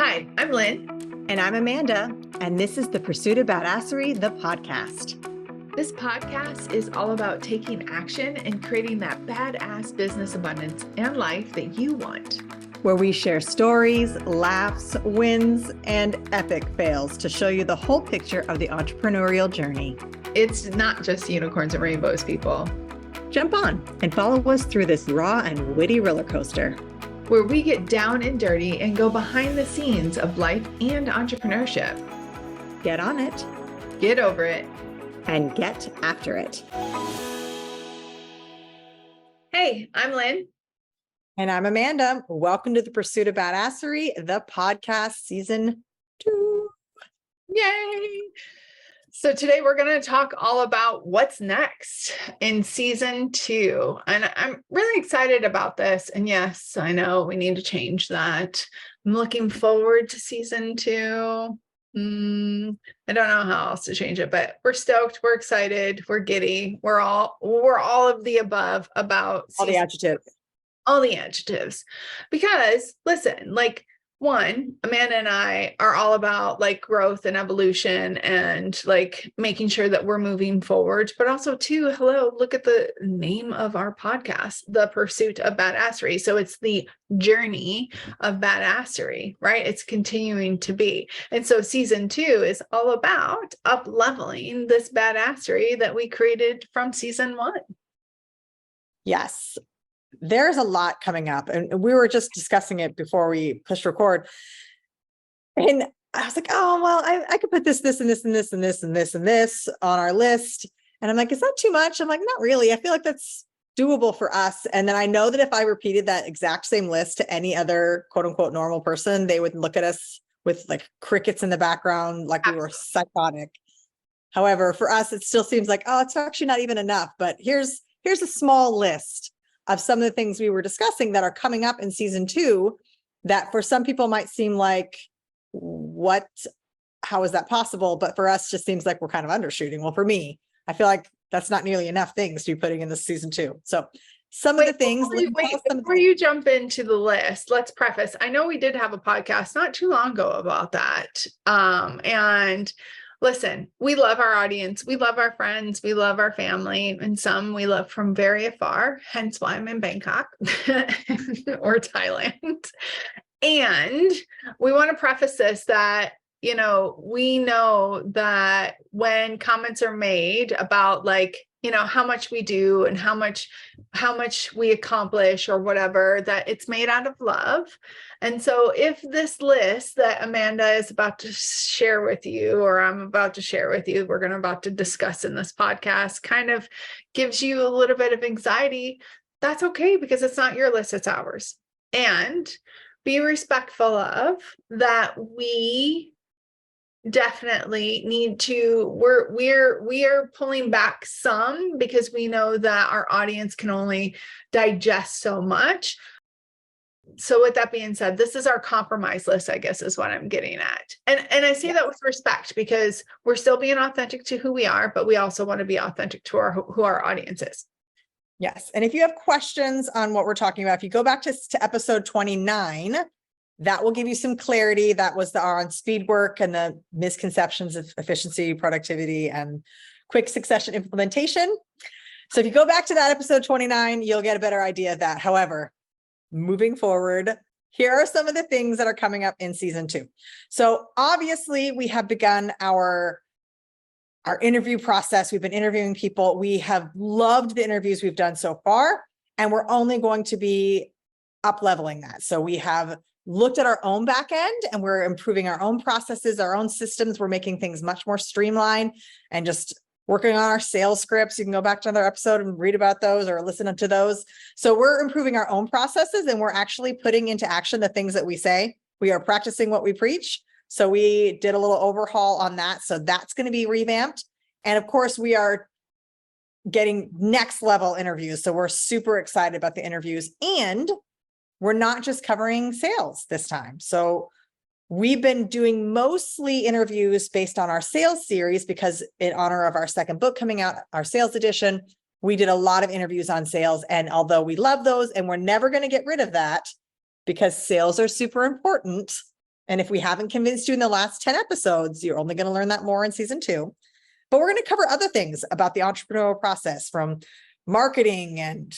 Hi, I'm Lynn. And I'm Amanda, and this is The Pursuit of Badasserie, the podcast. This podcast is all about taking action and creating that badass business abundance and life that you want. Where we share stories, laughs, wins, and epic fails to show you the whole picture of the entrepreneurial journey. It's not just unicorns and rainbows, people. Jump on and follow us through this raw and witty roller coaster, where we get down and dirty and go behind the scenes of life and entrepreneurship. Get on it, get over it, and get after it. Hey, I'm Lynn. And I'm Amanda. Welcome to The Pursuit of Badasserie, the podcast season 2. Yay! So today we're going to talk all about what's next in season 2. And I'm really excited about this. And yes, I know we need to change that. I'm looking forward to season 2. I don't know how else to change it, but we're stoked. We're excited. We're giddy. We're all of the above about all the adjectives. All the adjectives. Because listen, one, Amanda and I are all about growth and evolution and making sure that we're moving forward, but also two, look at the name of our podcast, The Pursuit of Badasserie. So it's the journey of badasserie, right? It's continuing to be. And so season 2 is all about up leveling this badasserie that we created from season 1. Yes. There's a lot coming up, and we were just discussing it before we pushed record. And I was like, oh, well, I could put this, and this, and this, and this, and this, and this on our list. And I'm like, is that too much? I'm like, not really. I feel like that's doable for us. And then I know that if I repeated that exact same list to any other quote unquote normal person, they would look at us with crickets in the background, like we were psychotic. However, for us, it still seems like, oh, it's actually not even enough. But here's a small list of some of the things we were discussing that are coming up in season 2 that for some people might seem like, how is that possible? But for us, just seems like we're kind of undershooting. Well, for me, I feel like that's not nearly enough things to be putting in this season 2. So some of the things. Before you jump into the list, let's preface. I know we did have a podcast not too long ago about that. And listen, we love our audience. We love our friends. We love our family. And some we love from very afar, hence why I'm in Bangkok or Thailand. And we want to preface this that, we know that when comments are made about how much we do and how much we accomplish or whatever, that it's made out of love. And so if this list that Amanda is about to share with you, or I'm about to share with you, we're about to discuss in this podcast, kind of gives you a little bit of anxiety, that's okay, because it's not your list, it's ours. And be respectful of that. We definitely need to, we are pulling back some because we know that our audience can only digest so much. So with that being said, this is our compromise list, I guess, is what I'm getting at. And I say that with respect, because we're still being authentic to who we are, but we also want to be authentic to who our audience is. Yes. And if you have questions on what we're talking about, if you go back to episode 29, that will give you some clarity. That was on speed work and the misconceptions of efficiency, productivity, and quick succession implementation. So if you go back to that episode 29, you'll get a better idea of that. However, moving forward, here are some of the things that are coming up in season 2. So obviously we have begun our interview process. We've been interviewing people. We have loved the interviews we've done so far, and we're only going to be up-leveling that. So we have looked at our own back end, and we're improving our own processes, our own systems. We're making things much more streamlined and just working on our sales scripts. You can go back to another episode and read about those or listen to those. So we're improving our own processes, and we're actually putting into action the things that we say. We are practicing what we preach. So we did a little overhaul on that. So that's going to be revamped. And of course, we are getting next level interviews. So we're super excited about the interviews, and we're not just covering sales this time. So we've been doing mostly interviews based on our sales series, because in honor of our second book coming out, our sales edition, we did a lot of interviews on sales. And although we love those and we're never going to get rid of that, because sales are super important, And if we haven't convinced you in the last 10 episodes, you're only going to learn that more in season 2. But we're going to cover other things about the entrepreneurial process, from marketing and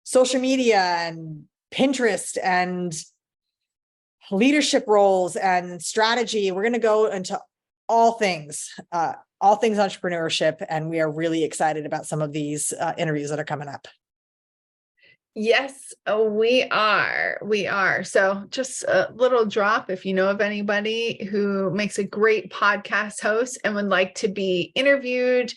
social media and Pinterest and leadership roles and strategy. We're going to go into all things entrepreneurship. And we are really excited about some of these interviews that are coming up. Yes, we are. We are. So just a little drop. If you know of anybody who makes a great podcast host and would like to be interviewed,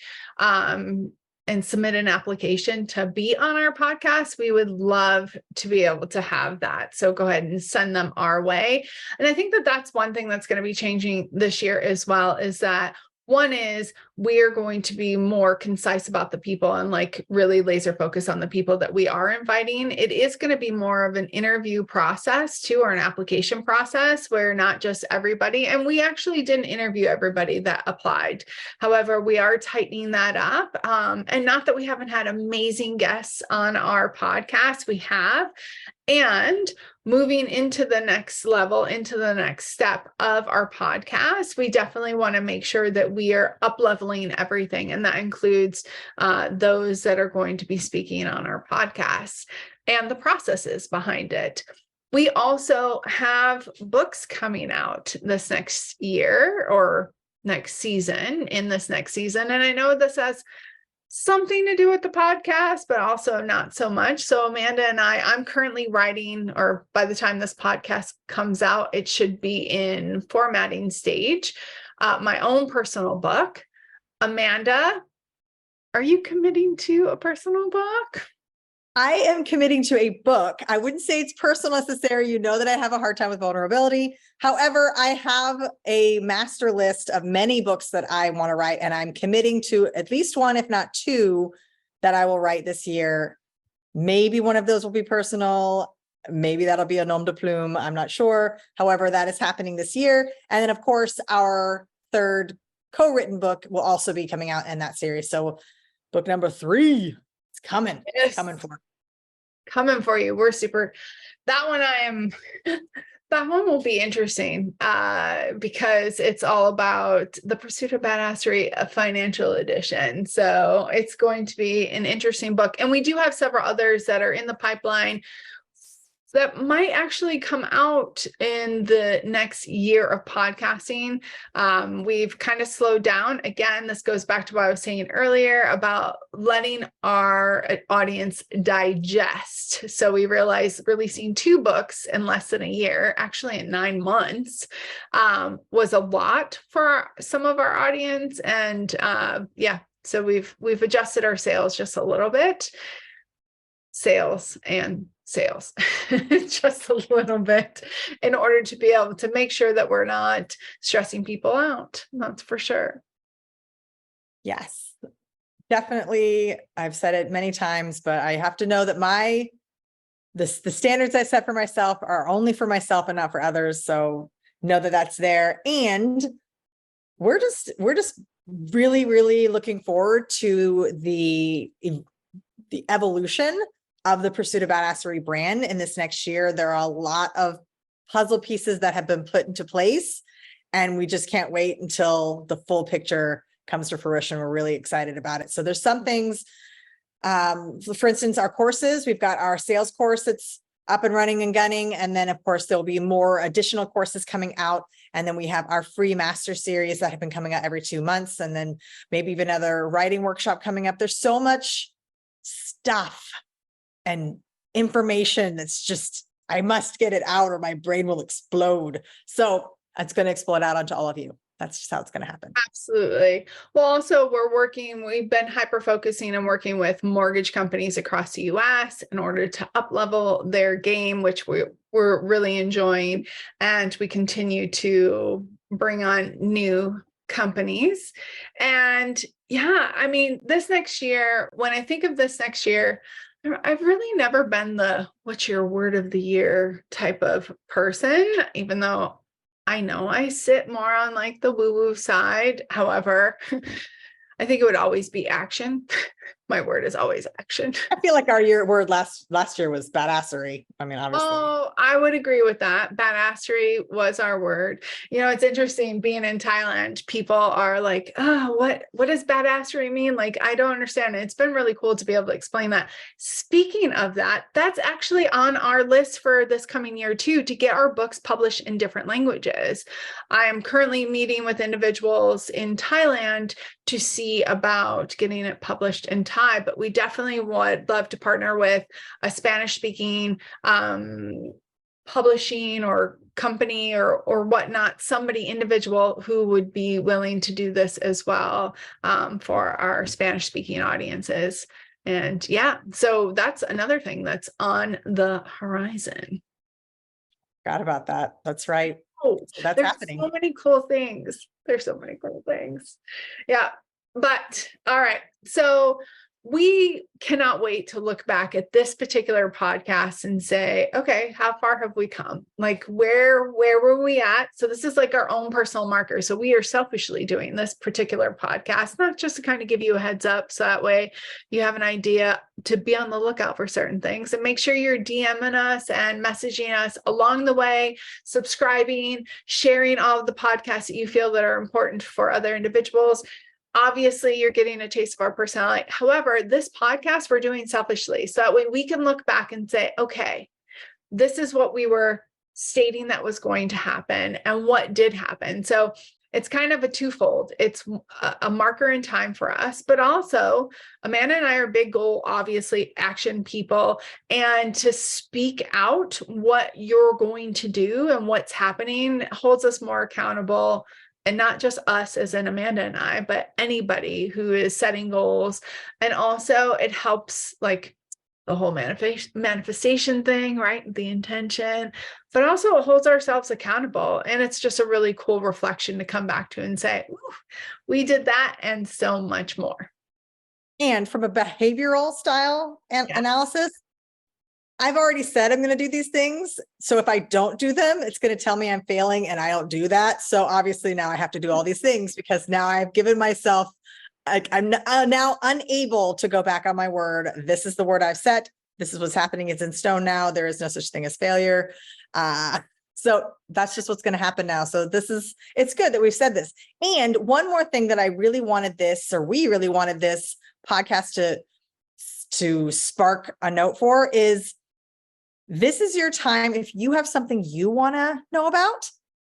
and submit an application to be on our podcast, we would love to be able to have that. So go ahead and send them our way. And I think that that's one thing that's going to be changing this year as well, is that one is we're going to be more concise about the people and like really laser focus on the people that we are inviting. It is going to be more of an interview process too, or an application process, where not just everybody, and we actually didn't interview everybody that applied. However, we are tightening that up. And not that we haven't had amazing guests on our podcast, we have. And moving into the next level, into the next step of our podcast, we definitely want to make sure that we are up-leveling everything. And that includes those that are going to be speaking on our podcast and the processes behind it. We also have books coming out this next year, or next season, in this next season. And I know this has something to do with the podcast, but also not so much. So Amanda and I'm currently writing, or by the time this podcast comes out, it should be in formatting stage, my own personal book. Amanda, are you committing to a personal book? I am committing to a book. I wouldn't say it's personal necessarily. You know that I have a hard time with vulnerability. However, I have a master list of many books that I want to write, and I'm committing to at least one, if not 2, that I will write this year. Maybe one of those will be personal. Maybe that'll be a nom de plume. I'm not sure. However, that is happening this year. And then, of course, our 3rd co-written book will also be coming out in that series. So book number 3. It's coming. Yes. It's coming for you. We're super, that one will be interesting because it's all about the pursuit of badasserie, a financial edition. So it's going to be an interesting book. And we do have several others that are in the pipeline that might actually come out in the next year of podcasting. We've kind of slowed down. Again, this goes back to what I was saying earlier about letting our audience digest. So we realized releasing 2 books in less than a year, actually in 9 months, was a lot for some of our audience. And so we've adjusted our sales just a little bit. Sales just a little bit, in order to be able to make sure that we're not stressing people out. That's for sure. Yes, definitely. I've said it many times, but I have to know that the standards I set for myself are only for myself and not for others. So know that that's there. And we're just really, really looking forward to the evolution of the Pursuit of Badasserie brand in this next year. There are a lot of puzzle pieces that have been put into place, and we just can't wait until the full picture comes to fruition. We're really excited about it. So there's some things, for instance, our courses, we've got our sales course that's up and running and gunning. And then of course, there'll be more additional courses coming out. And then we have our free master series that have been coming out every 2 months. And then maybe even another writing workshop coming up. There's so much stuff and information that's just, I must get it out or my brain will explode. So it's going to explode out onto all of you. That's just how it's going to happen. Absolutely. Well, also we've been hyper-focusing and working with mortgage companies across the US in order to up-level their game, which we're really enjoying. And we continue to bring on new companies. And this next year, when I think of this next year, I've really never been the what's your word of the year type of person, even though I know I sit more on like the woo-woo side. However, I think it would always be action. My word is always action. I feel like our word last year was badasserie. I mean, obviously. Oh, I would agree with that. Badasserie was our word. It's interesting being in Thailand. People are like, oh, what does badasserie mean? Like, I don't understand it. It's been really cool to be able to explain that. Speaking of that, that's actually on our list for this coming year too, to get our books published in different languages. I am currently meeting with individuals in Thailand to see about getting it published in Thai, but we definitely would love to partner with a Spanish speaking publishing or company or whatnot, somebody individual who would be willing to do this as well for our Spanish speaking audiences. And yeah, so that's another thing that's on the horizon. Forgot about that. That's right. Oh, So that's there's happening. so many cool things. There's so many cool things. Yeah. But all right. So we cannot wait to look back at this particular podcast and say, okay, how far have we come? Like where were we at? So this is like our own personal marker. So we are selfishly doing this particular podcast, not just to kind of give you a heads up. So that way you have an idea to be on the lookout for certain things, and make sure you're DMing us and messaging us along the way, subscribing, sharing all of the podcasts that you feel that are important for other individuals. Obviously, you're getting a taste of our personality. However, this podcast we're doing selfishly. So that way we can look back and say, okay, this is what we were stating that was going to happen and what did happen. So it's kind of a twofold. It's a marker in time for us, but also Amanda and I are big goal, obviously action people, and to speak out what you're going to do and what's happening holds us more accountable. And not just us as in Amanda and I, but anybody who is setting goals. And also it helps like the whole manifestation thing, right? The intention, but also it holds ourselves accountable. And it's just a really cool reflection to come back to and say, we did that and so much more. And from a behavioral style and analysis, I've already said I'm going to do these things. So if I don't do them, it's going to tell me I'm failing and I don't do that. So obviously now I have to do all these things because now I've given myself, I'm now unable to go back on my word. This is the word I've set. This is what's happening. It's in stone now. There is no such thing as failure. So that's just what's going to happen now. So it's good that we've said this. And one more thing that we really wanted this podcast to spark a note for is, this is your time. If you have something you want to know about,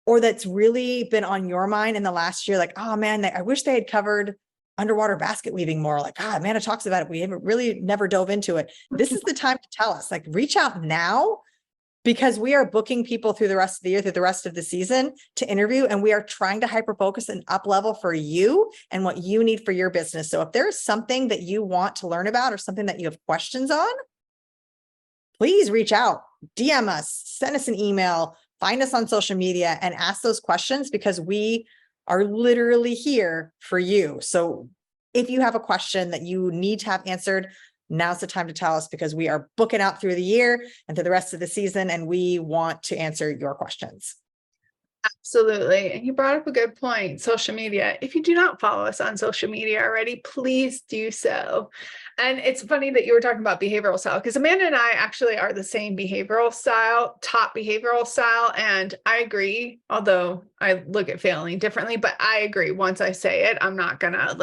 or that's really been on your mind in the last year, like, oh man, I wish they had covered underwater basket weaving more. Like, Amanda talks about it. We haven't really never dove into it. This is the time to tell us, like, reach out now, because we are booking people through the rest of the year, through the rest of the season to interview. And we are trying to hyper-focus and up level for you and what you need for your business. So if there's something that you want to learn about or something that you have questions on, please reach out, DM us, send us an email, find us on social media and ask those questions, because we are literally here for you. So if you have a question that you need to have answered, now's the time to tell us, because we are booking out through the year and through the rest of the season, and we want to answer your questions. Absolutely. And you brought up a good point. Social media. If you do not follow us on social media already, please do so. And it's funny that you were talking about behavioral style, because Amanda and I actually are the same behavioral style, top behavioral style. And I agree, although I look at failing differently, but I agree. Once I say it, I'm not gonna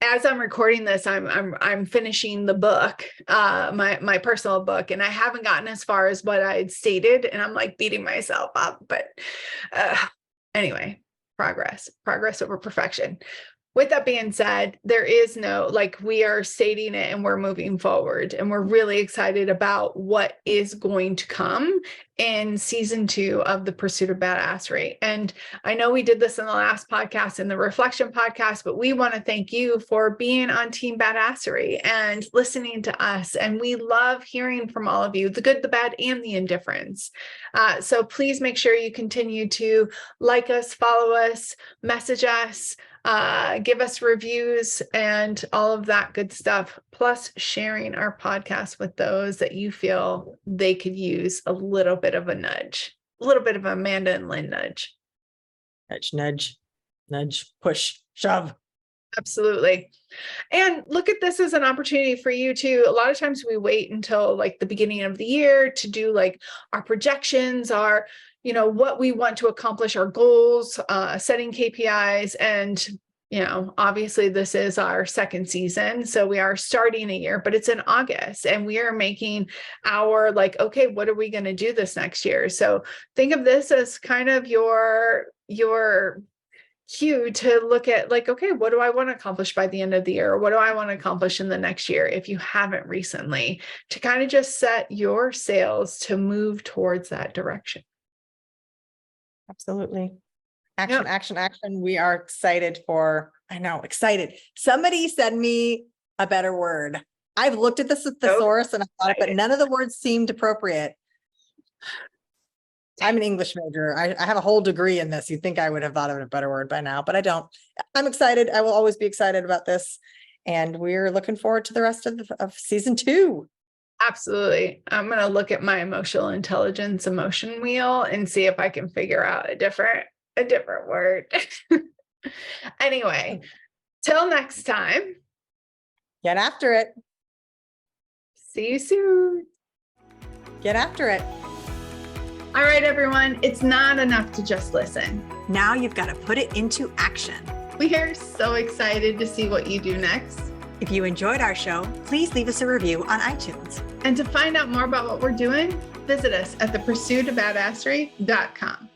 as I'm recording this, I'm finishing the book, my personal book, and I haven't gotten as far as what I had stated, and I'm like beating myself up. But anyway, progress over perfection. With that being said, there is no, we are stating it and we're moving forward, and we're really excited about what is going to come in season 2 of the Pursuit of Badasserie. And I know we did this in the last podcast, in the reflection podcast, but we want to thank you for being on Team Badasserie and listening to us. And we love hearing from all of you, the good, the bad, and the indifference. So please make sure you continue to like us, follow us, message us, give us reviews and all of that good stuff, plus sharing our podcast with those that you feel they could use a little bit of a nudge, a little bit of Amanda and Lynn nudge. Nudge, push, shove. Absolutely. And look at this as an opportunity for you to, a lot of times we wait until like the beginning of the year to do like our projections, our, what we want to accomplish, our goals, setting KPIs. And, obviously this is our second season. So we are starting a year, but it's in August and we are making our like, okay, what are we going to do this next year? So think of this as kind of your cue to look at like, okay, what do I want to accomplish by the end of the year? Or what do I want to accomplish in the next year? If you haven't recently, to kind of just set your sails to move towards that direction. Absolutely. Action, action, action. We are excited excited. Somebody send me a better word. I've looked at this thesaurus and I thought it, but none of the words seemed appropriate. I'm an English major. I have a whole degree in this. You'd think I would have thought of a better word by now, but I don't. I'm excited. I will always be excited about this. And we're looking forward to the rest of season 2. Absolutely. I'm going to look at my emotional intelligence emotion wheel and see if I can figure out a different word. Anyway, till next time. Get after it. See you soon. Get after it. All right, everyone. It's not enough to just listen. Now you've got to put it into action. We are so excited to see what you do next. If you enjoyed our show, please leave us a review on iTunes. And to find out more about what we're doing, visit us at thepursuitofbadasserie.com.